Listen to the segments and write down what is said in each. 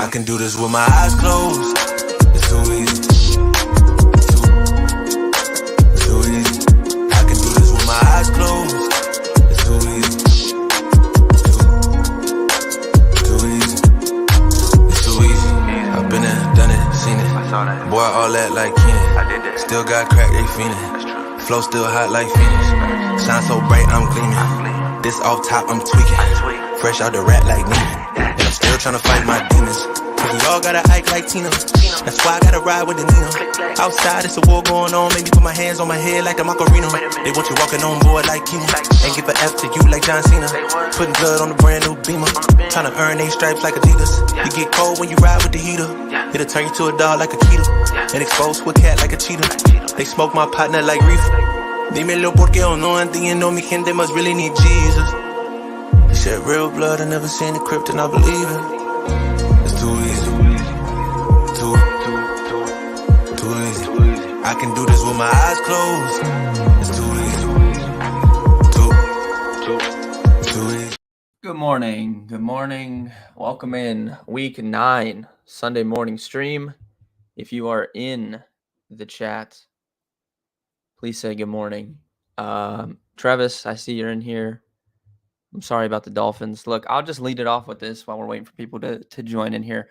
I can do this with my eyes closed. It's too easy. Too easy. I can do this with my eyes closed. It's too easy. Too easy. It's too easy. I've been there, done it, seen it. Boy, all that like Kenny. Still got crack, they fiendin'. Flow still hot like Phoenix. Shine so bright, I'm gleaming. This off top, I'm tweaking. Fresh out the rat like Neiman. And I'm still tryna fight my demons. We all gotta act like Tina. That's why I gotta ride with the Nina. Outside, it's a war going on. Make me put my hands on my head like the Macarena. They want you walking on board like Kima. And give an F to you like John Cena. Putting blood on the brand new Beamer. Tryna earn they stripes like Adidas. You get cold when you ride with the heater. It'll turn you to a dog like a Akita. And expose to a cat like a cheetah. They smoke my partner like reefer. Dímelo porque o no entiendo. Mi gente must really need Jesus. He said real blood, I never seen the crypt and I believe it. It's too easy. Too easy. I can do this with my eyes closed. It's too easy. Good morning. Welcome in week 9 Sunday morning stream. If you are in the chat, please say good morning. Travis, I see you're in here. I'm sorry about the Dolphins. Look, I'll just lead it off with this while we're waiting for people to join in here.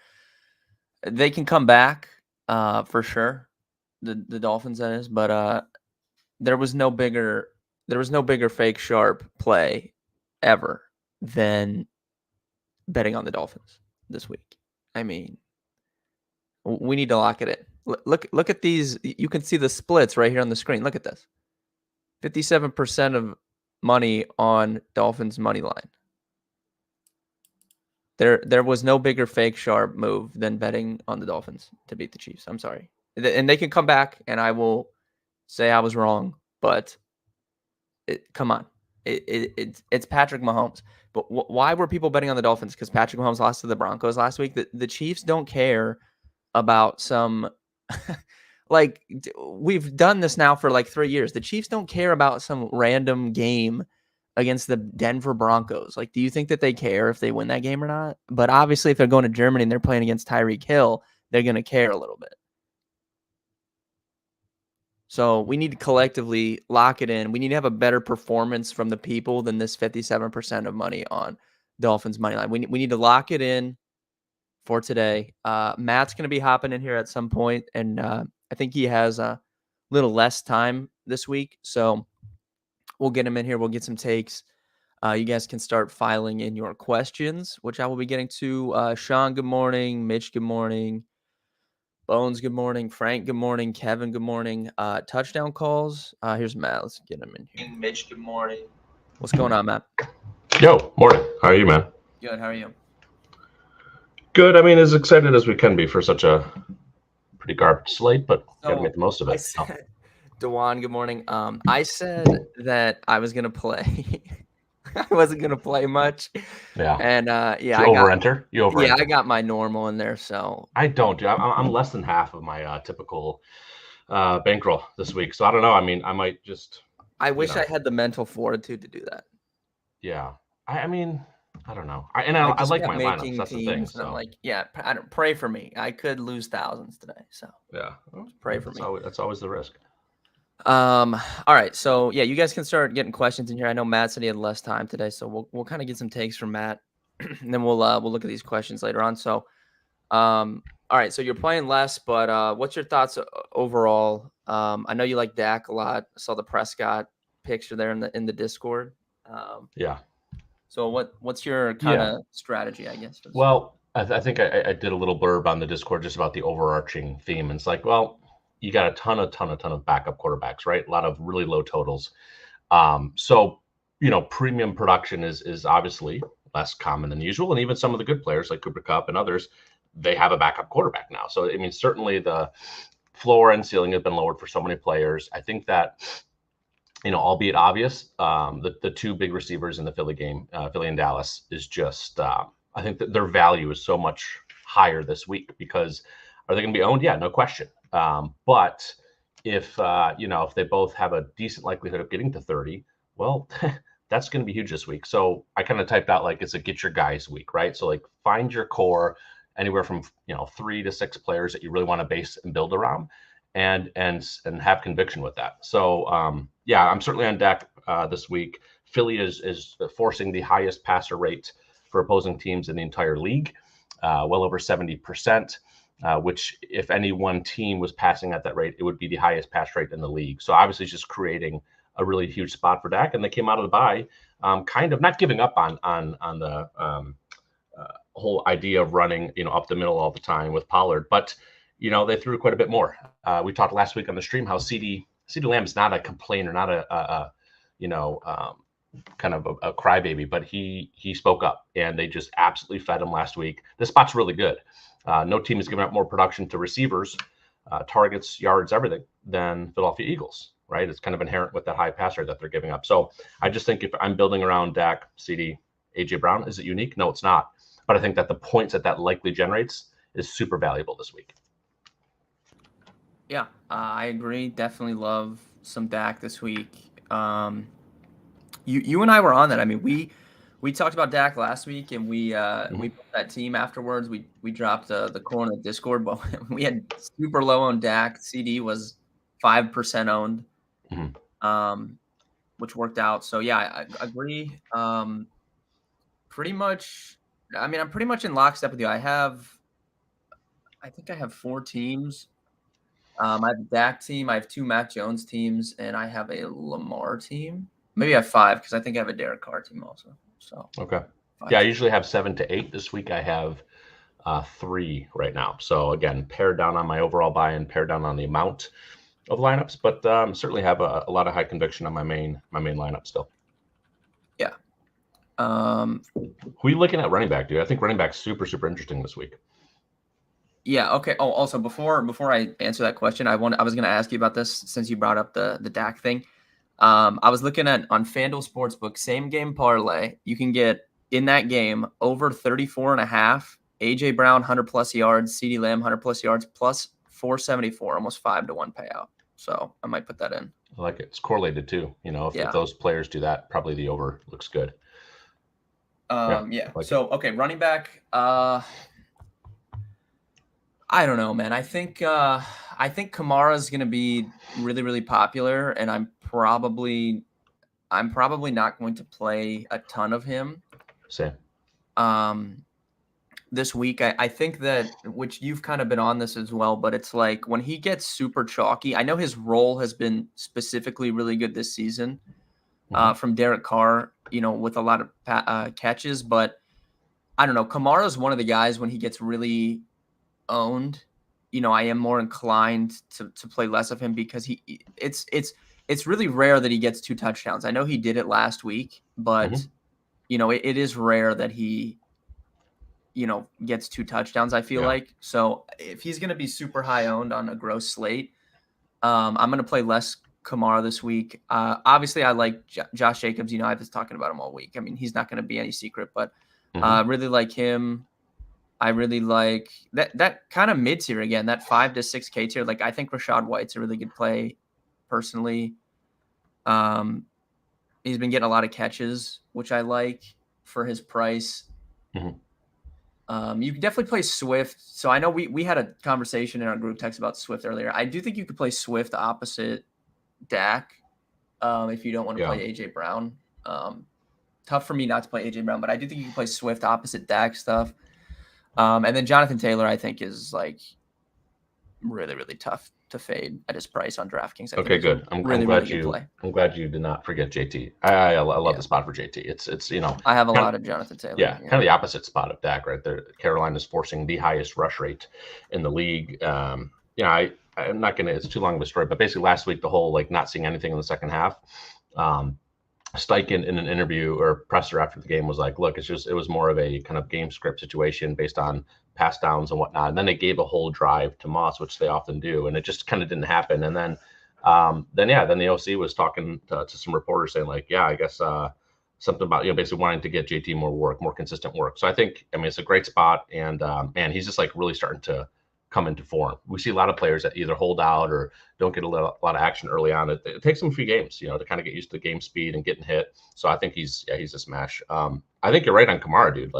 They can come back for sure, the Dolphins, that is, but there was no bigger fake sharp play ever than betting on the Dolphins this week. I mean, we need to lock it in. Look at these. You can see the splits right here on the screen. Look at this. 57% of money on Dolphins money line. There was no bigger fake sharp move than betting on the Dolphins to beat the Chiefs. I'm sorry. And they can come back and I will say I was wrong, but come on. It's Patrick Mahomes. But why were people betting on the Dolphins? Because Patrick Mahomes lost to the Broncos last week. The Chiefs don't care about some like we've done this now for like 3 years. The Chiefs don't care about some random game against the Denver Broncos. Like, do you think that they care if they win that game or not? But obviously, if they're going to Germany and they're playing against Tyreek Hill, they're going to care a little bit. So we need to collectively lock it in. We need to have a better performance from the people than this 57% of money on Dolphins money line. We need to lock it in for today. Matt's going to be hopping in here at some point, and I think he has a little less time this week. So we'll get him in here. We'll get some takes. You guys can start filing in your questions, which I will be getting to. Sean, good morning. Mitch, good morning. Bones, good morning. Frank, good morning. Kevin, good morning. Touchdown calls. Here's Matt. Let's get him in here. Mitch, good morning. What's going on, Matt? Yo, morning. How are you, man? Good. How are you? Good. I mean, as excited as we can be for such a pretty garbage slate, but gotta make the most of it. Dewan, good morning. I said that I was gonna play. I wasn't gonna play much. Yeah. And You over-enter. Yeah, I got my normal in there. So I don't. I'm less than half of my typical bankroll this week. So I don't know. I mean, I might just. I wish I had the mental fortitude to do that. Yeah. I mean, I don't know. I like my lineups. That's the thing. So I'm like, yeah, pray for me. I could lose thousands today. So yeah, pray for me. That's always the risk. All right. So yeah, you guys can start getting questions in here. I know Matt said he had less time today, so we'll kind of get some takes from Matt, and then we'll look at these questions later on. So, all right. So you're playing less, but what's your thoughts overall? I know you like Dak a lot. I saw the Prescott picture there in the Discord. Yeah. So what's your kind of strategy, I guess? Well, I think I did a little blurb on the Discord just about the overarching theme. And it's like, well, you got a ton of backup quarterbacks, right? A lot of really low totals. So, premium production is obviously less common than usual. And even some of the good players like Cooper Kupp and others, they have a backup quarterback now. So, I mean, certainly the floor and ceiling have been lowered for so many players. I think that, albeit obvious, the two big receivers in the Philly game, Philly and Dallas, is just, I think that their value is so much higher this week because are they going to be owned? Yeah, no question. But if they both have a decent likelihood of getting to 30, well, that's going to be huge this week. So I kind of typed out like it's a get your guys week, right? So like find your core anywhere from 3 to 6 players that you really want to base and build around, and have conviction with that. So yeah, I'm certainly on Dak this week. Philly is forcing the highest passer rate for opposing teams in the entire league, well over 70%. Which, if any one team was passing at that rate, it would be the highest pass rate in the league. So obviously, it's just creating a really huge spot for Dak, and they came out of the bye, kind of not giving up on the whole idea of running, up the middle all the time with Pollard, but they threw quite a bit more. We talked last week on the stream how CeeDee Lamb is not a complainer, not a kind of a crybaby, but he spoke up, and they just absolutely fed him last week. This spot's really good. No team has given up more production to receivers, targets, yards, everything than Philadelphia Eagles, right? It's kind of inherent with that high pass rate that they're giving up. So I just think if I'm building around Dak, CeeDee, AJ Brown, is it unique? No, it's not. But I think that the points that likely generates is super valuable this week. Yeah, I agree. Definitely love some Dak this week. You and I were on that. I mean, we talked about Dak last week, and we put that team afterwards. We dropped the Corner Discord, but we had super low on Dak. CD was 5% owned, which worked out. So yeah, I agree. Pretty much. I mean, I'm pretty much in lockstep with you. I think I have 4 teams. I have a Dak team. I have 2 Mac Jones teams, and I have a Lamar team. Maybe I have 5 because I think I have a Derek Carr team also. So okay, yeah, I usually have 7 to 8. This week I have 3 right now. So again, pared down on my overall buy-in, pared down on the amount of lineups, but certainly have a lot of high conviction on my main lineup still. Yeah. Who are you looking at running back, dude? I think running back's super interesting this week. Yeah. Okay. Oh, also before I answer that question, I was going to ask you about this since you brought up the Dak thing. I was looking at on FanDuel Sportsbook, same game parlay. You can get in that game over 34.5. AJ Brown 100+ yards, CeeDee Lamb 100+ yards plus 474, almost 5-1 payout. So I might put that in. I like it. It's correlated too. If those players do that, probably the over looks good. Yeah. Like so okay, running back. I don't know, man. I think Kamara is going to be really, really popular, and I'm probably not going to play a ton of him. Same. This week, I think that, which you've kind of been on this as well, but it's like when he gets super chalky, I know his role has been specifically really good this season from Derek Carr, with a lot of catches, but I don't know. Kamara is one of the guys when he gets really owned, I am more inclined to play less of him because it's really rare that he gets 2 touchdowns. I know he did it last week, but it is rare that he gets 2 touchdowns, I feel like. So if he's going to be super high owned on a gross slate, I'm going to play less Kamara this week. Obviously I like Josh Jacobs. I was talking about him all week. I mean, he's not going to be any secret, but I really like him. I really like that kind of mid tier again, that 5 to 6K tier. Like I think Rachaad White's a really good play personally. He's been getting a lot of catches, which I like for his price. You can definitely play Swift. So I know we had a conversation in our group text about Swift earlier. I do think you could play Swift opposite Dak if you don't want to play AJ Brown. Tough for me not to play AJ Brown, but I do think you can play Swift opposite Dak stuff. And then Jonathan Taylor, I think, is like really, really tough to fade at his price on DraftKings. Okay, good. I'm glad you did not forget JT. I love the spot for JT. It's I have a lot of Jonathan Taylor. Yeah, kind of the opposite spot of Dak right there. Carolina's forcing the highest rush rate in the league. I'm not gonna. It's too long of a story, but basically last week the whole not seeing anything in the second half. Steichen in an interview or presser after the game was like, look, it was more of a kind of game script situation based on pass downs and whatnot. And then they gave a whole drive to Moss, which they often do. And it just kind of didn't happen. And then the OC was talking to some reporters saying I guess something about, basically wanting to get JT more consistent work. So I think, it's a great spot. And man, he's just really starting to come into form. We see a lot of players that either hold out or don't get a lot of action early on. It takes them a few games, to kind of get used to the game speed and getting hit. So I think he's a smash. I think you're right on Kamara, dude.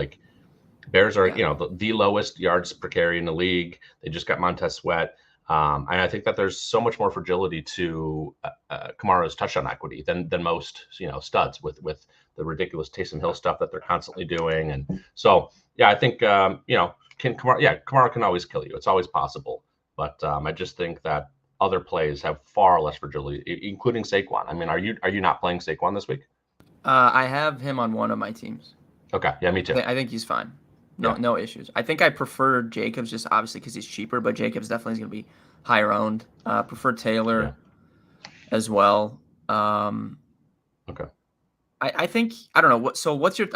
Bears are, Yeah. the lowest yards per carry in the league. They just got Montez Sweat. And I think that there's so much more fragility to Kamara's touchdown equity than most, studs with the ridiculous Taysom Hill stuff that they're constantly doing. And so, yeah, I think, Kamara can always kill you. It's always possible. But I just think that other plays have far less fragility, including Saquon. I mean, are you not playing Saquon this week? I have him on one of my teams. Okay. Yeah, me too. I think he's fine. No issues. I think I prefer Jacobs just obviously because he's cheaper, but Jacobs definitely is going to be higher owned. Prefer Taylor as well. Okay. I think I don't know what. So what's your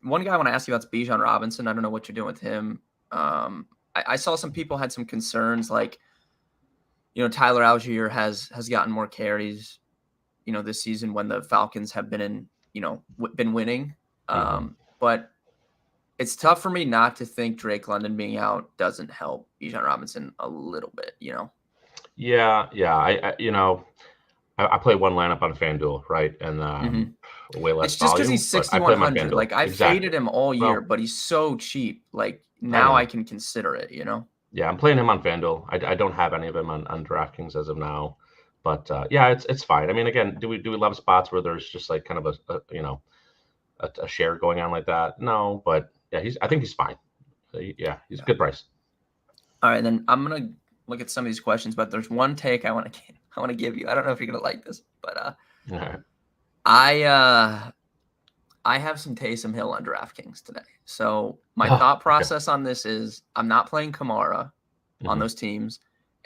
one guy I want to ask you about is Bijan Robinson. I don't know what you're doing with him. I saw some people had some concerns like, Tyler Algier has gotten more carries, this season when the Falcons have been been winning. But it's tough for me not to think Drake London being out doesn't help Bijan Robinson a little bit, Yeah. I play one lineup on FanDuel, right? And way less It's just because volume, he's but I play my 6,100. FanDuel. Like I Exactly. faded him all year, Well, but he's so cheap. Like know. now I can consider it, Yeah, I'm playing him on FanDuel. I don't have any of him on DraftKings as of now, but yeah, it's fine. I mean, again, do we love spots where there's just like kind of a share going on like that? No, but yeah, I think he's fine. Yeah, he's a good price. All right, then I'm gonna look at some of these questions, but there's one take I want to give you. I don't know if you're gonna like this, but All right. I have some Taysom Hill on DraftKings today. So my thought process on this is I'm not playing Kamara on those teams,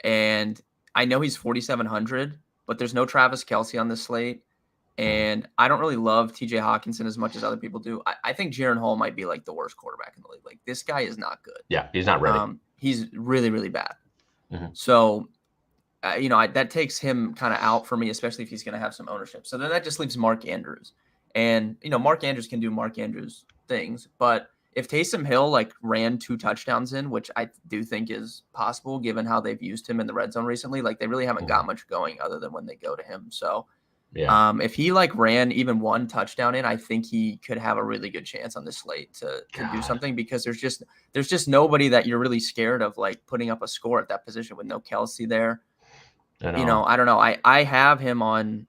and I know he's 4,700, but there's no Travis Kelce on this slate. And I don't really love TJ Hawkinson as much as other people do. I think Jaren Hall might be like the worst quarterback in the league. Like this guy is not good. Yeah, he's not ready. He's really, really bad. So, that takes him kind of out for me, especially if he's going to have some ownership. So then that just leaves Mark Andrews. And, Mark Andrews can do Mark Andrews things. But if Taysom Hill like ran 2 touchdowns in, which I do think is possible given how they've used him in the red zone recently, like they really haven't got much going other than when they go to him. So yeah. If he like ran even 1 touchdown in, I think he could have a really good chance on this slate to do something because there's just nobody that you're really scared of like putting up a score at that position with no Kelce there. I don't know. I have him on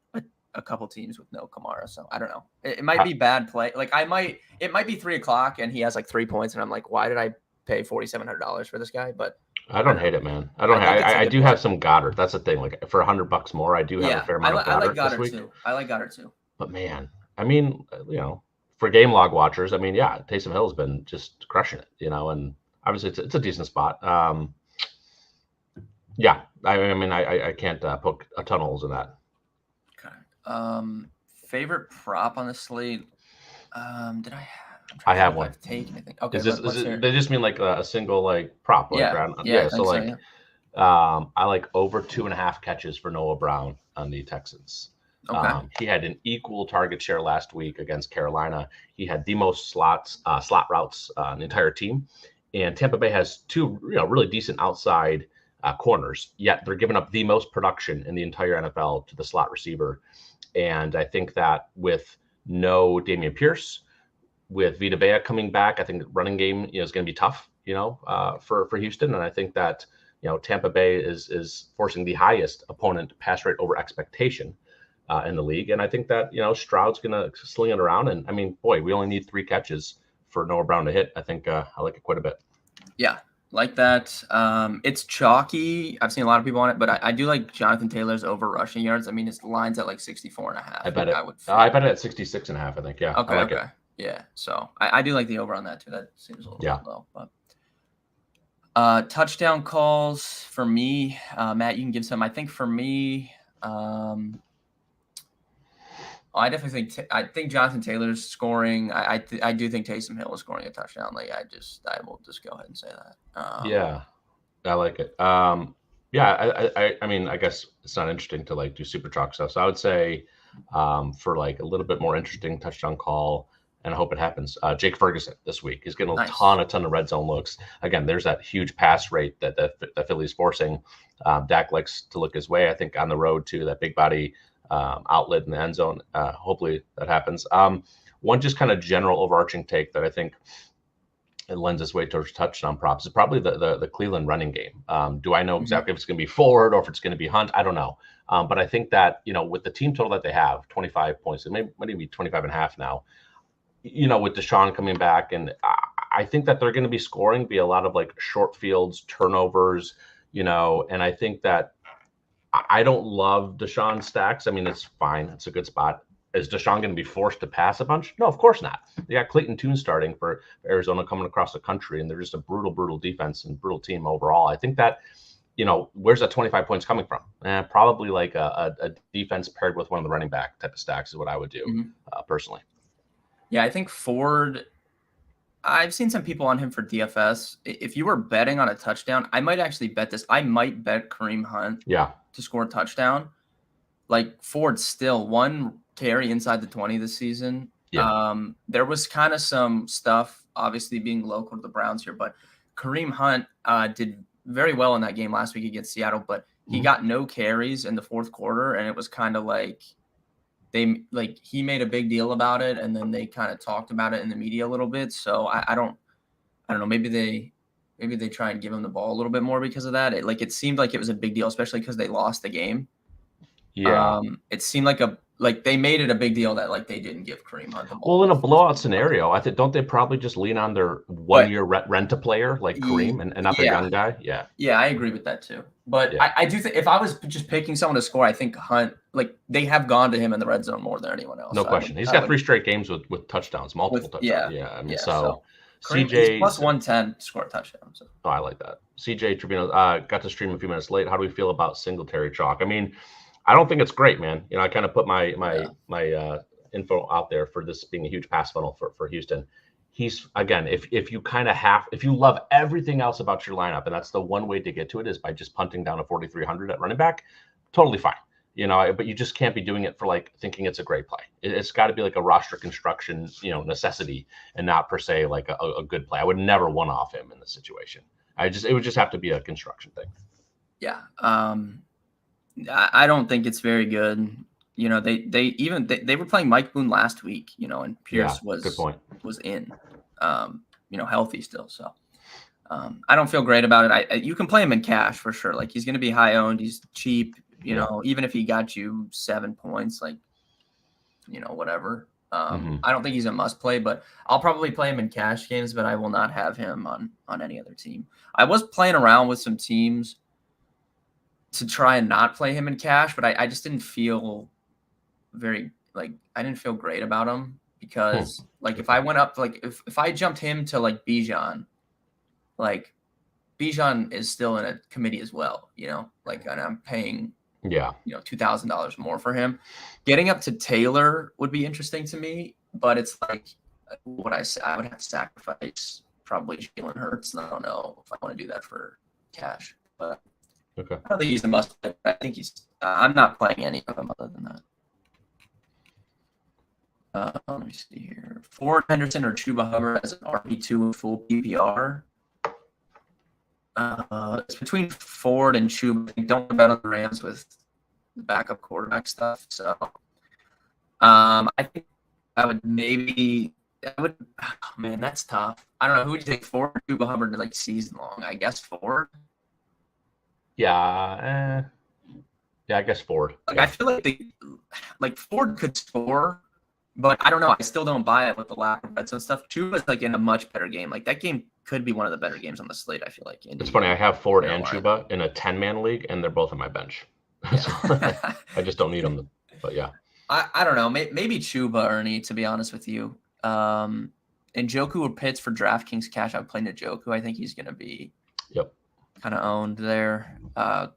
a couple teams with no Kamara, so I don't know. It might be bad play. Like it might be 3:00 and he has like 3 points, and I'm like, why did I pay $4,700 for this guy? But I don't hate it, man. I do have some Goddard. That's the thing. Like for $100 more, I do have a fair amount of Goddard. I like Goddard this week. too. I like Goddard too. But man, I mean, for game log watchers, I mean, yeah, Taysom Hill has been just crushing it, and obviously it's a decent spot. Yeah, I mean, I can't poke a ton of holes in that. Okay. Favorite prop on the slate? Did I? I have one. I've taken anything. Okay. They just mean like a single like prop? Like yeah. So like, I like over 2.5 catches for Noah Brown on the Texans. Okay. He had an equal target share last week against Carolina. He had the most slot routes on the entire team, and Tampa Bay has 2 really decent outside corners. Yet they're giving up the most production in the entire NFL to the slot receiver, and I think that with no Dameon Pierce, with Vita Vea coming back, I think the running game is going to be tough, for Houston, and I think that Tampa Bay is forcing the highest opponent pass rate over expectation in the league. And I think that, Stroud's going to sling it around. And I mean, boy, we only need 3 catches for Noah Brown to hit. I think I like it quite a bit. Yeah, like that. It's chalky. I've seen a lot of people on it, but I do like Jonathan Taylor's over rushing yards. I mean, his line's at like 64.5. I bet it. I bet it at 66.5, I think. Yeah. Okay. I like it. Yeah. So I do like the over on that too. That seems a little bit low, but touchdown calls for me, Matt, you can give some. I think for me, I definitely think Jonathan Taylor's scoring. I do think Taysom Hill is scoring a touchdown. Like I will just go ahead and say that. Yeah, I like it. Yeah, I mean, I guess it's not interesting to like do super chalk stuff. So I would say for like a little bit more interesting touchdown call, and I hope it happens. Jake Ferguson this week. He's getting a ton of red zone looks. Again, there's that huge pass rate that Philly's forcing. Dak likes to look his way, I think, on the road to that big body outlet in the end zone. Hopefully that happens. One just kind of general overarching take that I think it lends its way towards touchdown props is probably the Cleveland running game. Do I know Mhm. exactly if it's going to be Ford or if it's going to be Hunt? I don't know. But I think that, with the team total that they have, 25 points, it might be 25 and a half now, with Deshaun coming back. And I think that they're going to be scoring, be a lot of like short fields, turnovers, and I think that I don't love Deshaun stacks. I mean, it's fine. It's a good spot. Is Deshaun going to be forced to pass a bunch? No, of course not. They got Clayton Tune starting for Arizona coming across the country, and they're just a brutal, brutal defense and brutal team overall. I think that, where's that 25 points coming from? Probably like a defense paired with one of the running back type of stacks is what I would do personally. Yeah, I think Ford, I've seen some people on him for DFS. If you were betting on a touchdown, I might actually bet this. I might bet Kareem Hunt to score a touchdown. Like Ford still 1 carry inside the 20 this season. Yeah. There was kind of some stuff, obviously being local to the Browns here, but Kareem Hunt did very well in that game last week against Seattle, but he got no carries in the fourth quarter, and it was kind of like he made a big deal about it, and then they kind of talked about it in the media a little bit. So I don't know. Maybe they try and give him the ball a little bit more because of that. It seemed like it was a big deal, especially because they lost the game. Yeah. It seemed like they made it a big deal that they didn't give Kareem Hunt the ball. Well, in a blowout scenario, I think don't they probably just lean on their 1 year rent a player like Kareem and not their young guy? Yeah. Yeah, I agree with that too. But I do think if I was just picking someone to score, I think Hunt, they have gone to him in the red zone more than anyone else. No question. He's got 3 straight games with touchdowns, multiple touchdowns. Yeah. I mean, so CJ he's plus 110 to score a touchdown. So. Oh, I like that. CJ Trevino got to stream a few minutes late. How do we feel about Singletary chalk? I mean, I don't think it's great, man. I kind of put my info out there for this being a huge pass funnel for Houston. He's, again, if you if you love everything else about your lineup, and that's the one way to get to it is by just punting down a 4,300 at running back, totally fine. But you just can't be doing it for thinking it's a great play. It's got to be like a roster construction, necessity, and not per se like a good play. I would never one off him in this situation. It would just have to be a construction thing. Yeah. I don't think it's very good. They were playing Mike Boone last week, and Pierce was in, healthy still. So I don't feel great about it. You can play him in cash for sure. He's going to be high owned. He's cheap, even if he got you 7 points, whatever. I don't think he's a must play, but I'll probably play him in cash games, but I will not have him on any other team. I was playing around with some teams to try and not play him in cash, but I just didn't feel I didn't feel great about him because if I went up, if I jumped him to Bijan, Bijan is still in a committee as well, and I'm paying, $2,000 more for him. Getting up to Taylor would be interesting to me, but it's what I say, I would have to sacrifice probably Jalen Hurts. And I don't know if I want to do that for cash, but okay. I don't think he's a must play. I think I'm not playing any of them other than that. Let me see here. Ford, Henderson, or Chuba Hubbard as an RB2 in full PPR. It's between Ford and Chuba. I don't bet on the Rams with the backup quarterback stuff. So I think I would oh, man, that's tough. I don't know. Who would you take, Ford or Chuba Hubbard season long? I guess Ford. Yeah. I guess Ford. I feel like Ford could score, but I don't know. I still don't buy it with the lack of bets and stuff. Chuba's in a much better game. That game could be one of the better games on the slate, I feel like. It's funny. I have Ford and Chuba in a 10-man league, and they're both on my bench. Yeah. I just don't need them. But yeah. I don't know. Maybe Chuba, Ernie, to be honest with you. Njoku or Pitts for DraftKings cash. I would play Njoku. I think he's going to be kind of owned there.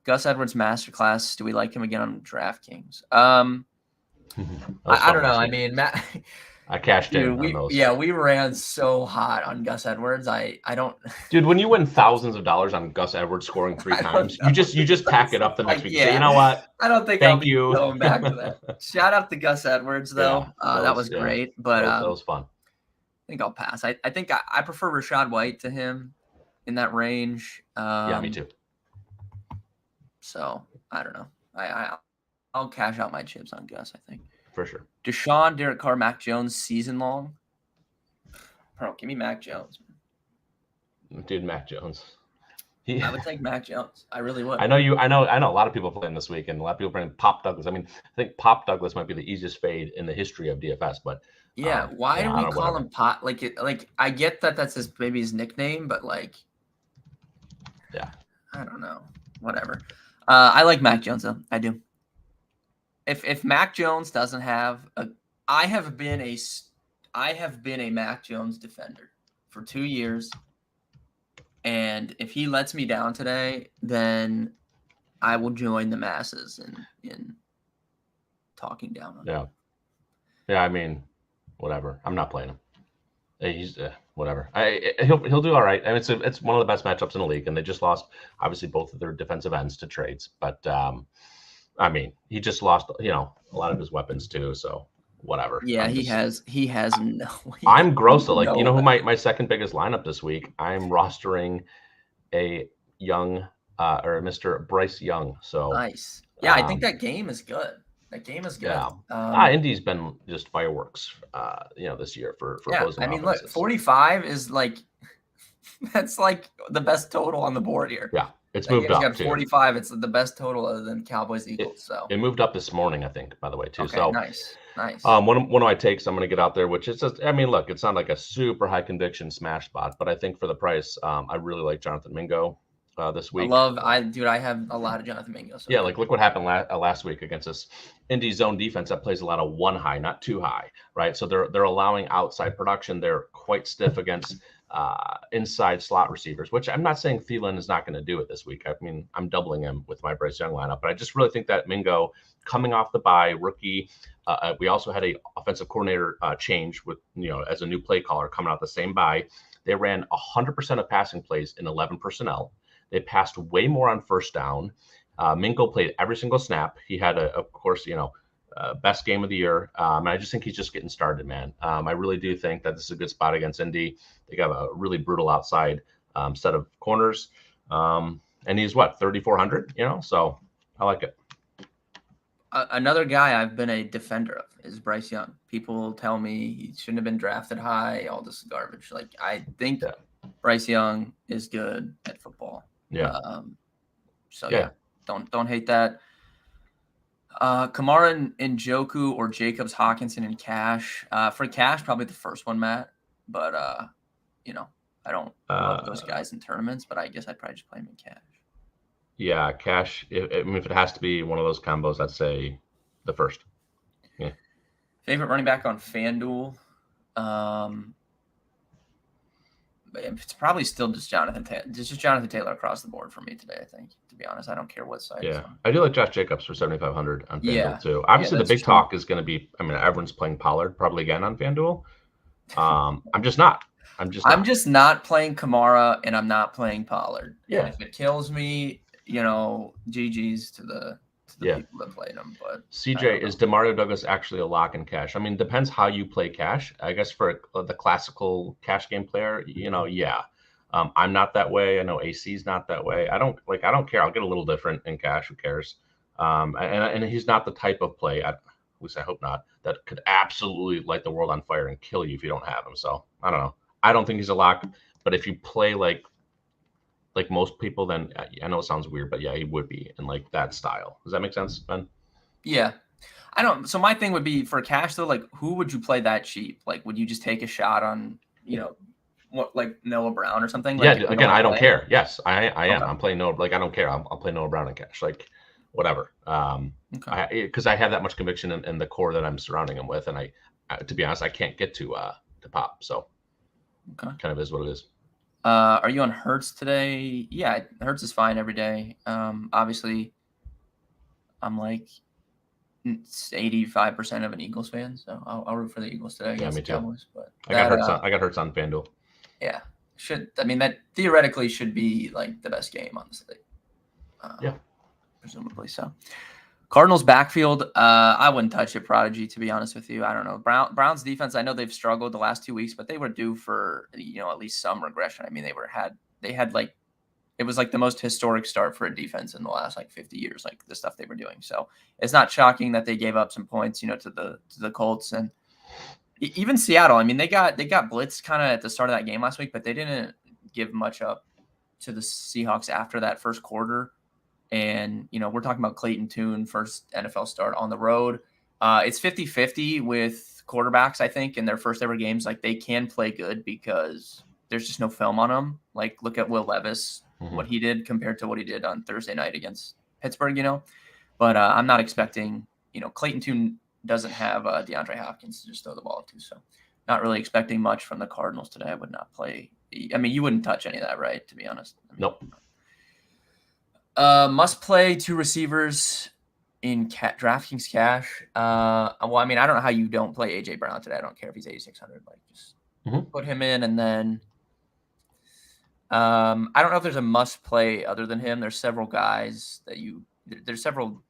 Gus Edwards Masterclass. Do we like him again on DraftKings? I don't know. I mean, Matt. I cashed in on those. Yeah, we ran so hot on Gus Edwards. I don't. Dude, when you win thousands of dollars on Gus Edwards scoring 3 times, you just pack it up the next week. Yeah. Say, you know what? I don't think Thank you. Going back to that. Shout out to Gus Edwards though. That was great. But that was fun. I think I'll pass. I think I prefer Rachaad White to him in that range. Yeah, me too. So I don't know. I'll cash out my chips on Gus, I think. For sure. Deshaun, Derek Carr, Mac Jones season long. Bro, give me Mac Jones. Dude, Mac Jones. I would take Mac Jones. I really would. I know a lot of people playing this week, and a lot of people playing Pop Douglas. I mean, I think Pop Douglas might be the easiest fade in the history of DFS, but yeah, why do we call whatever. him Pot? Like I get that that's maybe his nickname, but like, yeah, I don't know. Whatever. I like Mac Jones though. I do. If Mac Jones doesn't have I have been a Mac Jones defender for 2 years. And if he lets me down today, then I will join the masses in talking down on him. Yeah. I mean, whatever. I'm not playing him. He's whatever. He'll do all right. I mean, it's one of the best matchups in the league, and they just lost obviously both of their defensive ends to trades. But I mean, he just lost a lot of his weapons too. So whatever. Yeah, he has no. I'm gross. Like, you know who my second biggest lineup this week? I'm rostering a young or Mr. Bryce Young. So nice. Yeah, I think that game is good. That game is good. Yeah. Indy's been just fireworks, this year for opposing I mean, offenses. look, 45 is like that's like the best total on the board here. Yeah, it's moved up. Got 45. It's the best total other than Cowboys Eagles. So it moved up this morning, I think. By the way, too. Okay, so nice. One of my takes, I'm going to get out there, which is just, I mean, look, it's not like a super high conviction smash spot, but I think for the price, I really like Jonathan Mingo this week. I have a lot of Jonathan Mingo. So yeah, like look what happened last week against this Indy zone defense that plays a lot of 1 high, not 2 high, right? So they're allowing outside production. They're quite stiff against inside slot receivers, which I'm not saying Thielen is not going to do it this week. I mean, I'm doubling him with my Bryce Young lineup, but I just really think that Mingo coming off the bye, rookie. We also had a offensive coordinator change with, as a new play caller coming out the same bye. They ran 100% of passing plays in 11 personnel. They passed way more on first down. Mingo played every single snap. He had, of course, best game of the year. And I just think he's just getting started, man. I really do think that this is a good spot against Indy. They got a really brutal outside set of corners. And he's 3,400, so I like it. Another guy I've been a defender of is Bryce Young. People tell me he shouldn't have been drafted high, all this garbage. Like, I think Bryce Young is good at football. Yeah. Don't hate that. Kamara and Njoku or Jacobs, Hawkinson and Cash. For Cash, probably the first one, Matt. But I don't love those guys in tournaments, but I guess I'd probably just play him in Cash. Yeah, Cash. If it has to be one of those combos, I'd say the first. Yeah. Favorite running back on FanDuel. It's probably still just Jonathan Taylor. Just Jonathan Taylor across the board for me today, I think. To be honest, I don't care what side. Yeah, I do like Josh Jacobs for 7,500 on FanDuel too. Obviously, the big talk is going to be. I mean, everyone's playing Pollard probably again on FanDuel. I'm just not playing Kamara, and I'm not playing Pollard. Yeah, and if it kills me, GG's to the people that played him. But CJ, is Demario Douglas actually a lock in Cash? I mean, depends how you play Cash. I guess for the classical Cash game player, yeah. I'm not that way. I know AC's not that way. I don't care. I'll get a little different in Cash. Who cares? And he's not the type of play, at least I hope not, that could absolutely light the world on fire and kill you if you don't have him. So I don't know. I don't think he's a lock. But if you play like most people, then I know it sounds weird, but yeah, he would be in like that style. Does that make sense, Ben? Yeah. I don't. So my thing would be for Cash though, like who would you play that cheap? Like, would you just take a shot on, what, like Noah Brown or something? Like, yeah. Again, I don't care. Yes, I am. I'm playing Noah. Like, I don't care. I'll play Noah Brown in Cash. Like, whatever. Because I have that much conviction in the core that I'm surrounding him with, and I to be honest, I can't get to Pop. So, kind of is what it is. Are you on Hurts today? Yeah, Hurts is fine every day. Obviously, I'm like 85% of an Eagles fan, so I'll root for the Eagles today. Yeah, me too. Cowboys, but I got Hurts on FanDuel. Yeah, that theoretically should be like the best game on the slate. Presumably so. Cardinals backfield, I wouldn't touch it, Prodigy, to be honest with you. I don't know. Browns defense, I know they've struggled the last 2 weeks, but they were due for, at least some regression. I mean, they had like, it was like the most historic start for a defense in the last like 50 years, like the stuff they were doing. So it's not shocking that they gave up some points, to the Colts and even Seattle. I mean, they got blitzed kind of at the start of that game last week, but they didn't give much up to the Seahawks after that first quarter. And, we're talking about Clayton Tune, first NFL start on the road. It's 50-50 with quarterbacks, I think, in their first ever games. Like, they can play good because there's just no film on them. Like, look at Will Levis, what he did compared to what he did on Thursday night against Pittsburgh, But I'm not expecting, Clayton Tune doesn't have DeAndre Hopkins to just throw the ball to. So not really expecting much from the Cardinals today. I would not play. I mean, you wouldn't touch any of that, right? To be honest. Nope. Must play 2 receivers in DraftKings cash. Well, I mean, I don't know how you don't play AJ Brown today. I don't care if he's 8,600. Like, just put him in, and then I don't know if there's a must play other than him. There's several guys that there's several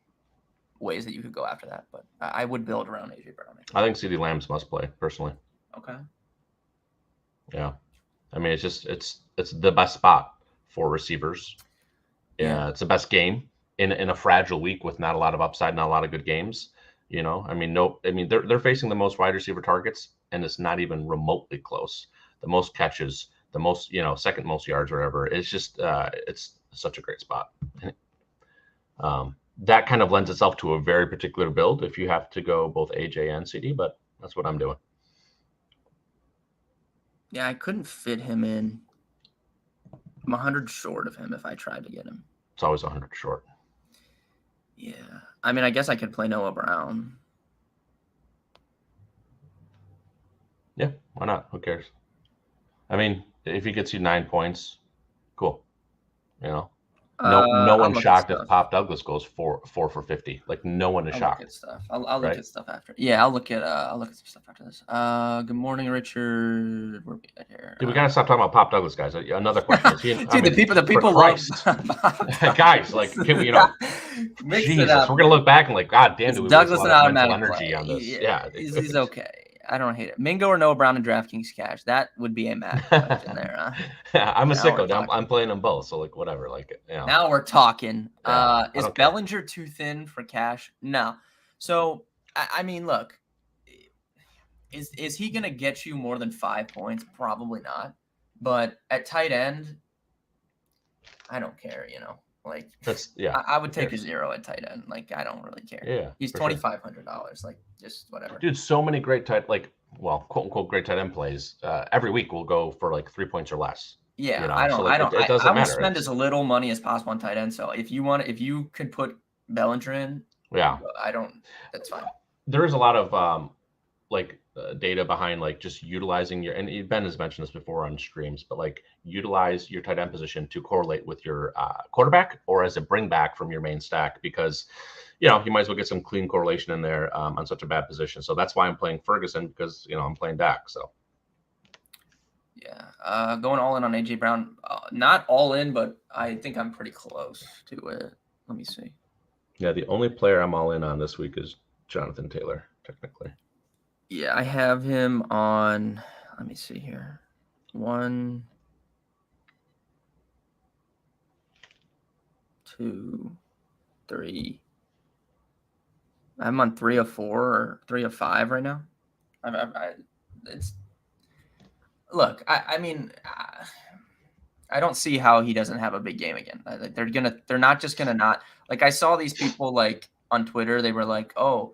ways that you could go after that, but I would build around AJ Brown. I think CeeDee Lamb's must play personally. Okay. Yeah, I mean, it's the best spot for receivers. Yeah, it's the best game in a fragile week with not a lot of upside, not a lot of good games. I mean, they're facing the most wide receiver targets, and it's not even remotely close. The most catches, the most, second most yards, or whatever. It's just it's such a great spot. That kind of lends itself to a very particular build if you have to go both AJ and CD, but that's what I'm doing. Yeah, I couldn't fit him in. I'm 100 short of him if I tried to get him. It's always 100 short. Yeah. I mean, I guess I could play Noah Brown. Yeah, why not? Who cares? I mean, if he gets you 9 points, cool. No one's shocked if Pop Douglas goes 4 for 50. Like, no one is shocked. Look at stuff. I'll look at stuff after. Yeah, I'll look at some stuff after this. Good morning, Richard. Where are we at here? Dude, we gotta stop talking about Pop Douglas, guys. Another question. The people love guys. Like, can we, Jesus, we're gonna look back and like, God damn, do we Douglas an automatic energy on this? Yeah, he's okay. I don't hate it. Mingo or Noah Brown in DraftKings cash. That would be a match in there. Yeah, I'm a sicko. I'm playing them both. So, like, whatever. Like, Now we're talking. Yeah, is Bellinger too thin for cash? No. So, I mean, look, is he going to get you more than 5 points? Probably not. But at tight end, I don't care, Like, I would take a 0 at tight end. Like, I don't really care. Yeah, he's $2,500. Like, just whatever. Dude, so many great quote unquote great tight end plays. Every week we'll go for like 3 points or less. Yeah, It doesn't matter. I would spend as little money as possible on tight end. So if you could put Bellinger in, that's fine. There is a lot of data behind like just utilizing and Ben has mentioned this before on streams, but like utilize your tight end position to correlate with your quarterback or as a bring back from your main stack, because you might as well get some clean correlation in there on such a bad position. So that's why I'm playing Ferguson, because I'm playing Dak. So yeah, going all in on AJ Brown, not all in, but I think I'm pretty close to it. Let me see. Yeah, the only player I'm all in on this week is Jonathan Taylor, technically. Yeah, I have him on. Let me see here. 1, 2, 3. I'm on 3 of 4 or 3 of 5 right now. Look. I mean, I don't see how he doesn't have a big game again. They're not just gonna not. Like, I saw these people like on Twitter. They were like, "Oh,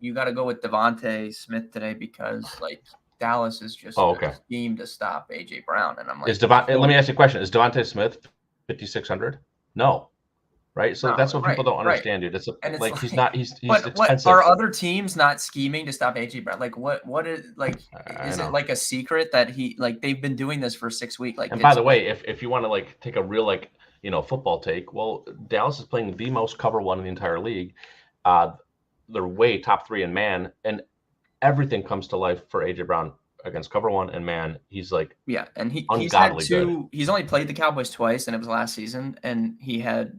you got to go with Devontae Smith today because like Dallas is just a scheme to stop AJ Brown." And I'm like, let me ask you a question. Is Devontae Smith 5,600? No. Right. So that's what people don't understand, dude. It's he's not, he's expensive. What are other teams not scheming to stop AJ Brown? Like what is like, is it like a secret that they've been doing this for 6 weeks? Like, and by the way, if you want to like take a real football take, well, Dallas is playing the most cover 1 in the entire league. They're way top 3 in man, and everything comes to life for AJ Brown against cover 1 and man. He's like, and he's had 2. Good. He's only played the Cowboys twice, and it was last season, and he had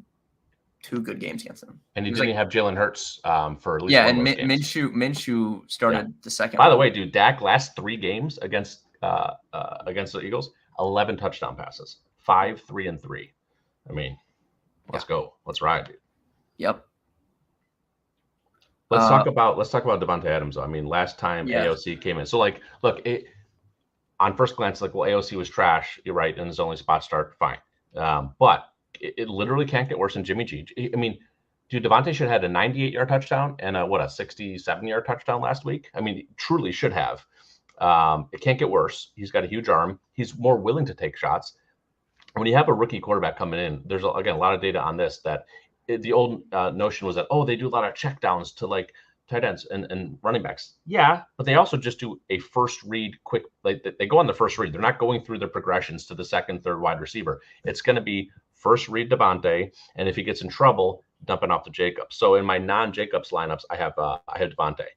2 good games against them. And he didn't have Jalen Hurts for at least and Minshew started the second. By the way, dude, Dak last 3 games against the Eagles, 11 touchdown passes, 5, 3, and 3. I mean, let's go, let's ride, dude. Yep. Let's talk about Devontae Adams. I mean, last time AOC came in. So, like, look, on first glance, like, well, AOC was trash. You're right, and his only spot start, fine. But it literally can't get worse than Jimmy G. I mean, dude, Devontae should have had a 98-yard touchdown and a 67-yard touchdown last week. I mean, truly should have. It can't get worse. He's got a huge arm. He's more willing to take shots. When you have a rookie quarterback coming in, there's again a lot of data on this. That the old notion was that, oh, they do a lot of check downs to like tight ends and running backs. Yeah, but they also just do a first read quick. Like they go on the first read. They're not going through their progressions to the second, third wide receiver. It's going to be first read Devontae, and if he gets in trouble, dumping off to Jacobs. So in my non-Jacobs lineups, I have Devontae.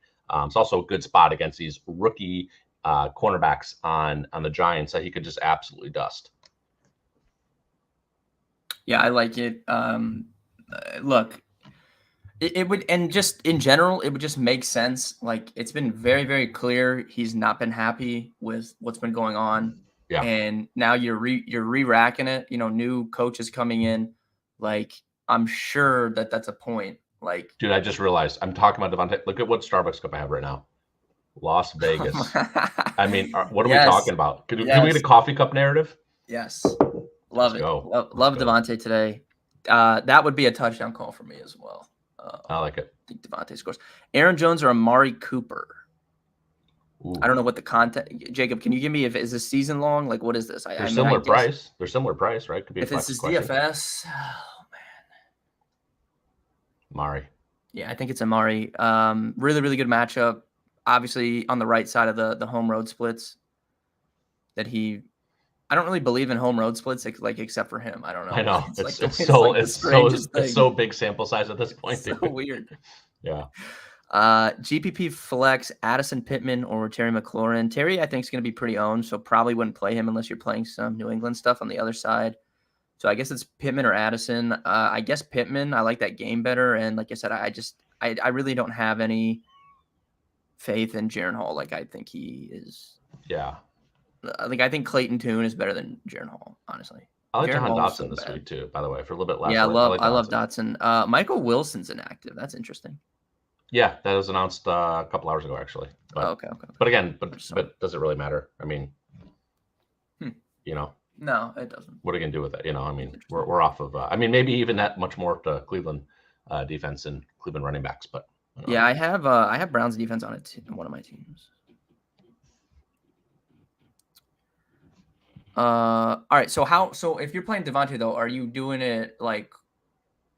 It's also a good spot against these rookie cornerbacks on the Giants that he could just absolutely dust. Yeah, I like it. Look, it would, and just in general, it would just make sense. Like, it's been very, very clear he's not been happy with what's been going on. Yeah. And now you're re-racking it. You know, new coaches coming in. Like, I'm sure that's a point. Like, dude, I just realized I'm talking about Devontae. Look at what Starbucks cup I have right now. Las Vegas. I mean, what are we talking about? Can we get a coffee cup narrative? Yes. Love Let's it. go. Love Devontae today. That would be a touchdown call for me as well. I like it. I think Devontae scores. Aaron Jones or Amari Cooper? Ooh. I don't know what the content. Jacob, can you give me is this season long? Like, what is this? They're similar price. They're similar price, right? Could be if it's his DFS. Oh man. Amari. Yeah, I think it's Amari. Really, really good matchup. Obviously, on the right side of the home road splits. I don't really believe in home road splits, like except for him. I don't know. I know It's so big sample size at this point. So weird. Yeah. GPP flex Addison Pittman or Terry McLaurin. Terry, I think, is going to be pretty owned, so probably wouldn't play him unless you're playing some New England stuff on the other side. So I guess it's Pittman or Addison. I guess Pittman. I like that game better, and like I said, I really don't have any faith in Jaren Hall. Like, I think he is. Yeah. Like, I think Clayton Tune is better than Jaren Hall, honestly. I like Jahan Jahan Hall's Dotson this week too, by the way, for a little bit less. Yeah, I love Dotson. Michael Wilson's inactive. That's interesting. Yeah, that was announced a couple hours ago, actually. But, okay. But again, but does it really matter? I mean, you know. No, it doesn't. What are you gonna do with it? You know, I mean, we're off of. I mean, maybe even that much more to Cleveland defense and Cleveland running backs, but. Yeah, I have Browns defense on it in one of my teams. All right. So if you're playing Devontae though, are you doing it like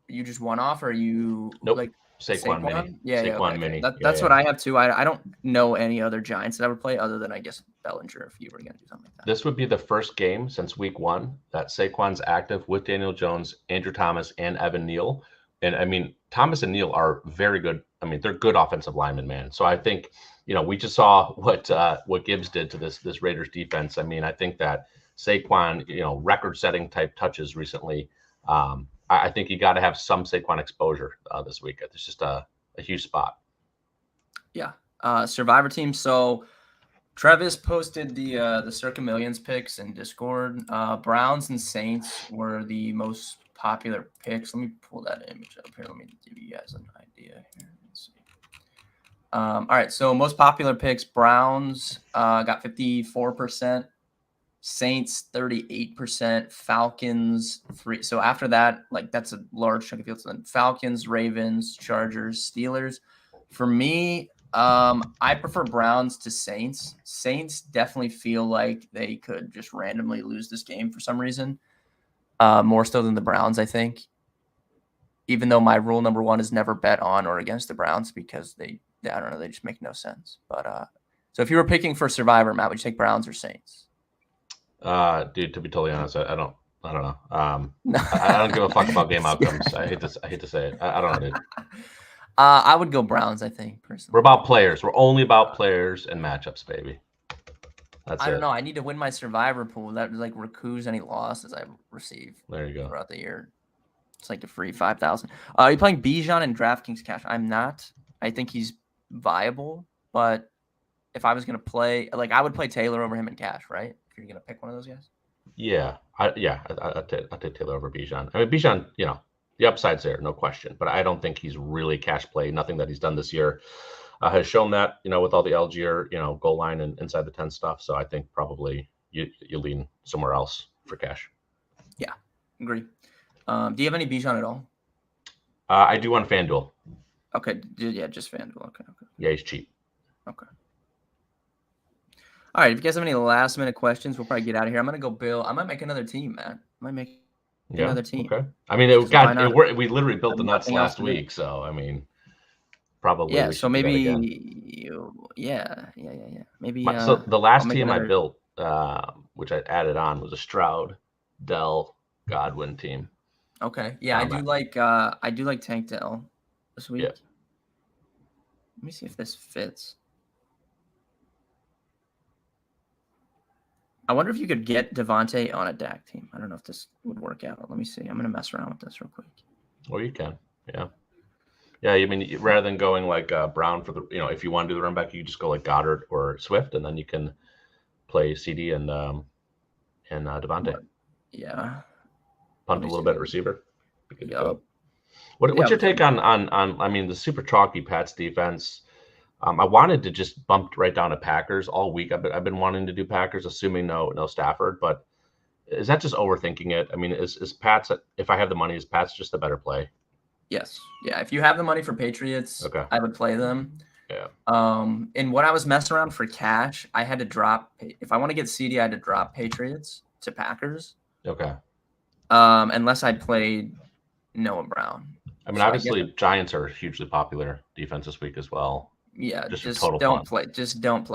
you just one off, or are you like Saquon mini? Yeah, Saquon okay. mini. That's what I have too. I don't know any other Giants that I would play other than, I guess, Bellinger, if you were going to do something like that. This would be the first game since week 1 that Saquon's active with Daniel Jones, Andrew Thomas, and Evan Neal. And I mean, Thomas and Neal are very good. I mean, they're good offensive linemen, man. So I think, you know, we just saw what Gibbs did to this Raiders defense. I mean, I think that Saquon, you know, record-setting type touches recently. I think you got to have some Saquon exposure this week. It's just a huge spot. Yeah. Survivor team. So Travis posted the Circa Millions picks in Discord. Browns and Saints were the most popular picks. Let me pull that image up here. Let me give you guys an idea here. Let's see. All right. So most popular picks, Browns got 54%. Saints 38%, Falcons 3%. So after that, like, that's a large chunk of field. So then Falcons, Ravens, Chargers, Steelers. For me, I prefer Browns to Saints. Saints definitely feel like they could just randomly lose this game for some reason, more so than the Browns, I think. Even though my rule number 1 is never bet on or against the Browns, because they I don't know, they just make no sense. But so if you were picking for Survivor, Matt, would you take Browns or Saints? Dude, to be totally honest, I don't know. I don't give a fuck about game outcomes. I hate to say it. I don't know, dude. I would go Browns, I think, personally. We're about players. We're only about players and matchups, baby. That's I don't know. I need to win my Survivor pool. That like recoup any losses I receive. There you go. Throughout the year. It's like the free 5,000. Are you playing Bijan and DraftKings Cash? I'm not. I think he's viable, but if I was going to play, like, I would play Taylor over him in Cash, right? If you're going to pick one of those guys. Yeah. I'd take Taylor over Bijan. I mean, Bijan, you know, the upside's there, no question, but I don't think he's really cash play. Nothing that he's done this year. has shown that, with all the Algier, goal line and inside the 10 stuff. So I think probably you lean somewhere else for cash. Yeah, agree. Do you have any Bijan at all? I do on FanDuel. Okay, yeah, just FanDuel. Okay. Yeah, he's cheap. Okay. All right, if you guys have any last minute questions, we'll probably get out of here. I'm gonna go Bill. I might make another team, man. I might make another team. Okay. I mean, we literally built the nuts last week, so I mean, probably. Yeah. So maybe. Yeah. Maybe. So the last team I built, which I added on, was a Stroud, Dell, Godwin team. Okay. Yeah, I do like Tank Dell this week. Yeah. Let me see if this fits. I wonder if you could get Devontae on a Dak team. I don't know if this would work out. Let me see. I'm going to mess around with this real quick. Well, you can. Yeah. Yeah, I mean, rather than going like Brown for the, if you want to do the run back, you just go like Goddard or Swift, and then you can play CD and Devontae. Yeah. Punt a little bit at receiver. Yeah. What's your take on I mean, the super chalky Pats defense? I wanted to just bump right down to Packers all week. I've been wanting to do Packers, assuming no Stafford. But is that just overthinking it? I mean, is Pats, if I have the money, is Pats just a better play? Yes. Yeah. If you have the money for Patriots, okay, I would play them. Yeah. And when I was messing around for cash, I had to drop. If I want to get CD, I had to drop Patriots to Packers. Okay. Unless I played Noah Brown. I mean, obviously, Giants are hugely popular defense this week as well. Yeah, just don't play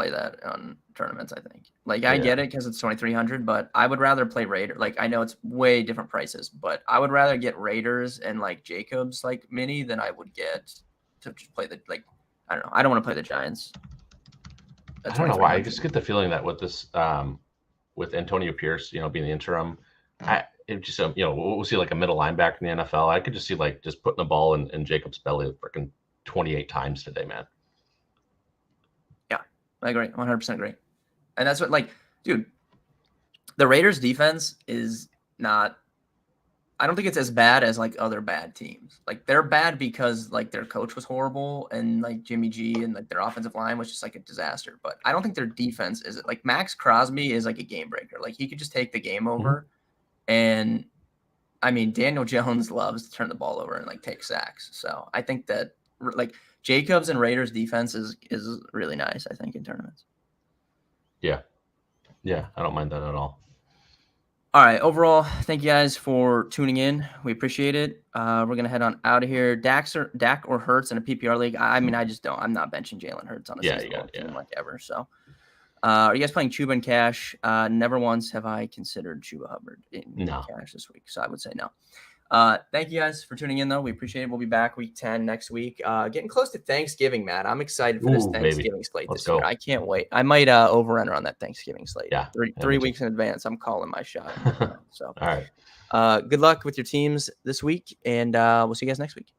that on tournaments. I think. I get it because it's 2,300, but I would rather play Raiders. I know it's way different prices, but I would rather get Raiders and Jacobs mini than I would get to just play I don't know. I don't want to play the Giants. I don't know why. I just get the feeling that with this, with Antonio Pierce, being the interim, we'll see a middle linebacker in the NFL. I could just see just putting the ball in Jacobs' belly freaking 28 times today, man. I agree. 100% agree. And that's what, dude, the Raiders defense is not, I don't think it's as bad as other bad teams. They're bad because their coach was horrible and Jimmy G and their offensive line was just a disaster. But I don't think their defense is Max Crosby is a game breaker. He could just take the game over. And I mean, Daniel Jones loves to turn the ball over and take sacks. So I think that Jacobs and Raiders defense is really nice, I think, in tournaments. Yeah. Yeah, I don't mind that at all. All right. Overall, thank you guys for tuning in. We appreciate it. We're going to head on out of here. Dak or Hurts in a PPR league. I mean, I just don't. I'm not benching Jalen Hurts on a season team ever. So are you guys playing Chuba and Cash? Never once have I considered Chuba Hubbard in Cash this week. So I would say no. Thank you guys for tuning in, though. We appreciate it. We'll be back week 10 next week. Getting close to Thanksgiving, Matt. I'm excited for this Thanksgiving slate this year. I can't wait. I might over-enter on that Thanksgiving slate. Yeah. Three weeks in advance. I'm calling my shot. So, all right. Good luck with your teams this week, and we'll see you guys next week.